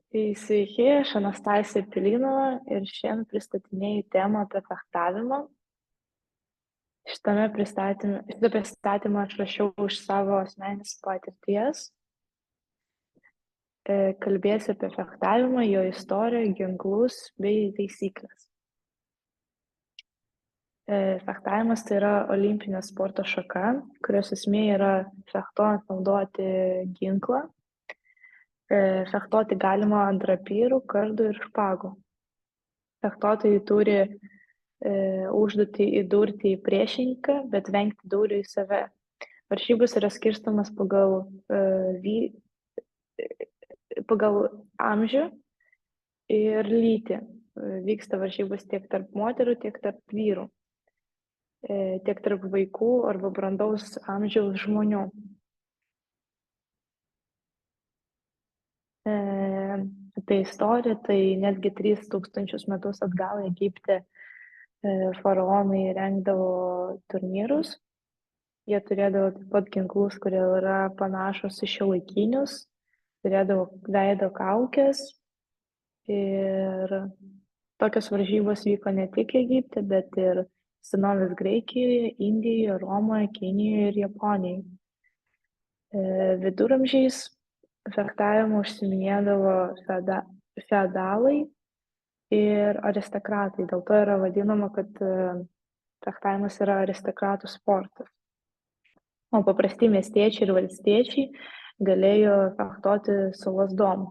Tai sveiki, aš Anastasija Pilinova ir šiandien pristatinėju temą apie fechtavimą. Šitą pristatymą aš rašiau iš savo asmeninės patirties. Kalbėsiu apie fechtavimą, jo istoriją, ginklus bei taisyklės. Fechtavimas tai yra olimpinė sporto šaka, kurios esmė yra fechtuojant naudoti ginklą. Fechtuoti galima ant rapyrų, kardų ir špagų. Fechtuotojai turi užduotį įdurti į priešininką, bet vengti dūrių į save. Varžybos yra skirstomas pagal amžių ir lytį. Vyksta varžybos tiek tarp moterų, tiek tarp vyrų, tiek tarp vaikų arba brandaus amžiaus žmonių. Apie istoriją, tai netgi 3000 metus atgal Egipte faraonai rengdavo turnyrus. Jie turėdavo taip pat ginklus, kurie yra panašus į šiuolaikinius, turėdavo veido kaukes ir tokios varžybos vyko ne tik Egipte, bet ir senovės Graikijoje, Indijoje, Romoje, Kinijoje ir Japonijoje. Viduramžiais fechtavimu užsiiminėdavo feodalai ir aristokratai. Dėl to yra vadinama, kad fechtavimas yra aristokratų sportas. O paprasti miestiečiai ir valstiečiai galėjo fechtoti su lazdom.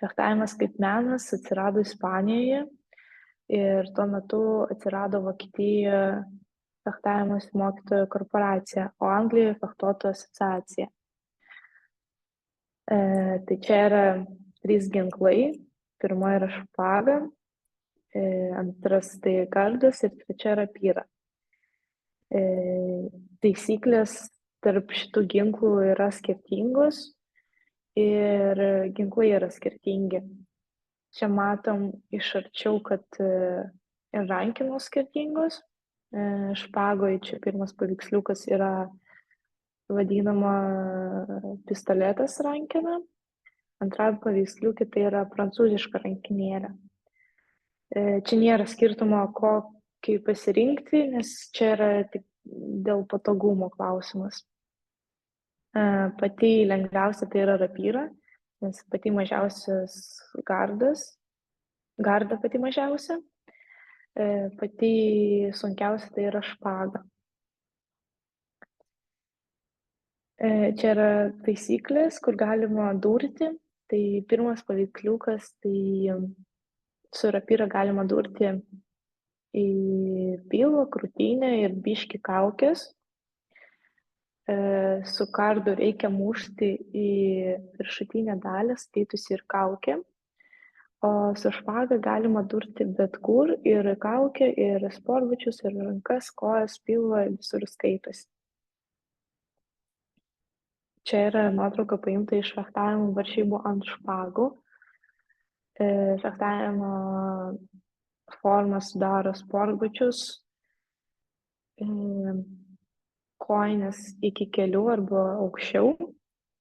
Fechtavimas kaip menas atsirado Ispanijoje ir tuo metu atsirado Vokietijoje fechtavimas mokytojų korporacija, o Anglijoje fechtuotojų asociacija. Tai čia yra 3 ginklai. Pirma yra špaga, antras tai kardas ir trečia rapyra. Taisyklės tarp šitų ginklų yra skirtingos ir ginklai yra skirtingi. Čia matom iš arčiau, kad ir rankenos skirtingos. Špagoje čia pirmas paveiksliukas yra vadinama pistoletas rankena. Antrajam paveiksliukė tai yra prancūziška rankinėlė. Čia nėra skirtumo, kokį pasirinkti, nes čia yra tik dėl patogumo klausimas. Pati lengviausia tai yra rapyra, nes pati mažiausias garda pati mažiausia. Pati sunkiausia tai yra špaga. Čia yra taisyklės, kur galima durti. Tai pirmas paveiksliukas, tai su rapyra galima durti į pilvą, krūtinę ir biškį kaukės. Su kardu reikia mušti į viršutinę dalį, skaitosi ir kaukė. O su špaga galima durti bet kur, ir kaukę, ir sportbačius, ir rankas, kojas, pilvą, visur skaitosi. Čia yra nuotrauka paimta iš fechtavimo varžybų ant špagų. Fechtavimo formą sudaro sportbačius, kojinės iki kelių arba aukščiau,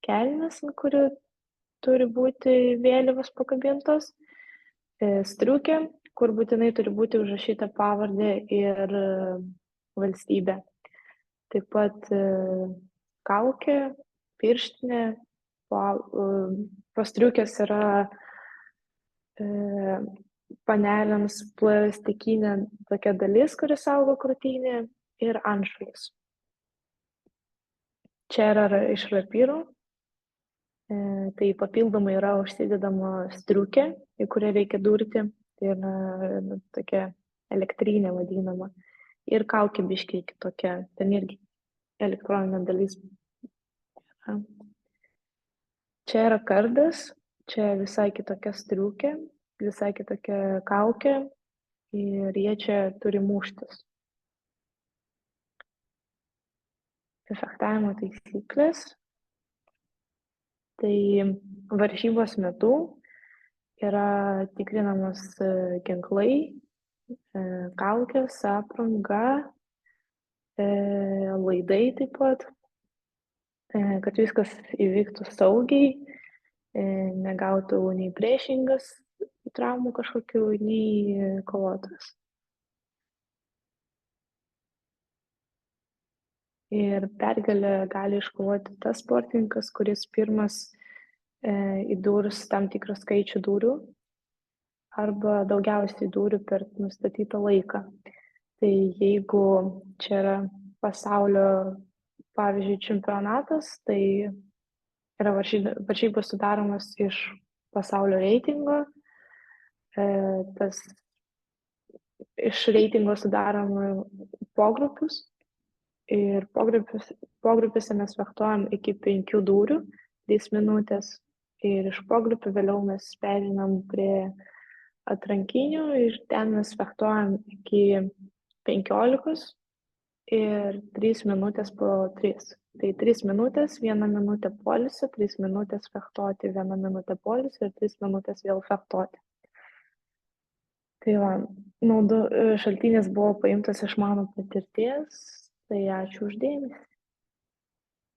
kelnės, ant kurių turi būti vėliavos pakabintos, striukė, kur būtinai turi būti užrašyta pavardė ir valstybė. Taip pat kaukė, pirštinė, po striukės yra panelėms plastikinė tokia dalis, kuri saugo krūtinę, ir antšulis. Čia yra iš rapyrų. Tai papildomai yra užsidedama striukė, į kurią reikia durti. Tai yra tokia elektrinė vadinama. Ir kaukė biškiai kitokia. Ten irgi elektroninė dalis. Čia yra kardas. Čia visai kitokia striukė, visai kitokia kaukė. Ir jie čia turi muštis. Fechtavimo taisyklės. Tai varžybos metu yra tikrinamas ginklai, kaukės, apranga, laidai taip pat. kad viskas įvyktų saugiai, negautų nei priešingas traumų kažkokių, nei kovotojas. Ir pergalę gali iškovoti tas sportininkas, kuris pirmas įdūrus tam tikrą skaičių dūrių arba daugiausiai dūrių per nustatytą laiką. Tai jeigu čia yra pasaulio, pavyzdžiui, čempionatas, tai yra varžybos sudaromas iš pasaulio reitingo, tas iš reitingo sudaroma pogrupius ir pogrupiuose mes fechtuojam iki 5 dūrių, 3 minutės ir iš pogrupių vėliau mes pereinam prie atrankinių ir ten mes fechtuojam iki 15 ir 3 minutės po 3. Tai 3 minutės, 1 minutė poilsio, 3 minutės fechtoti, 1 minutė poilsio ir 3 minutės vėl fechtoti. Tai va, šaltinis buvo paimtas iš mano patirties, tai ačiū už dėmesį.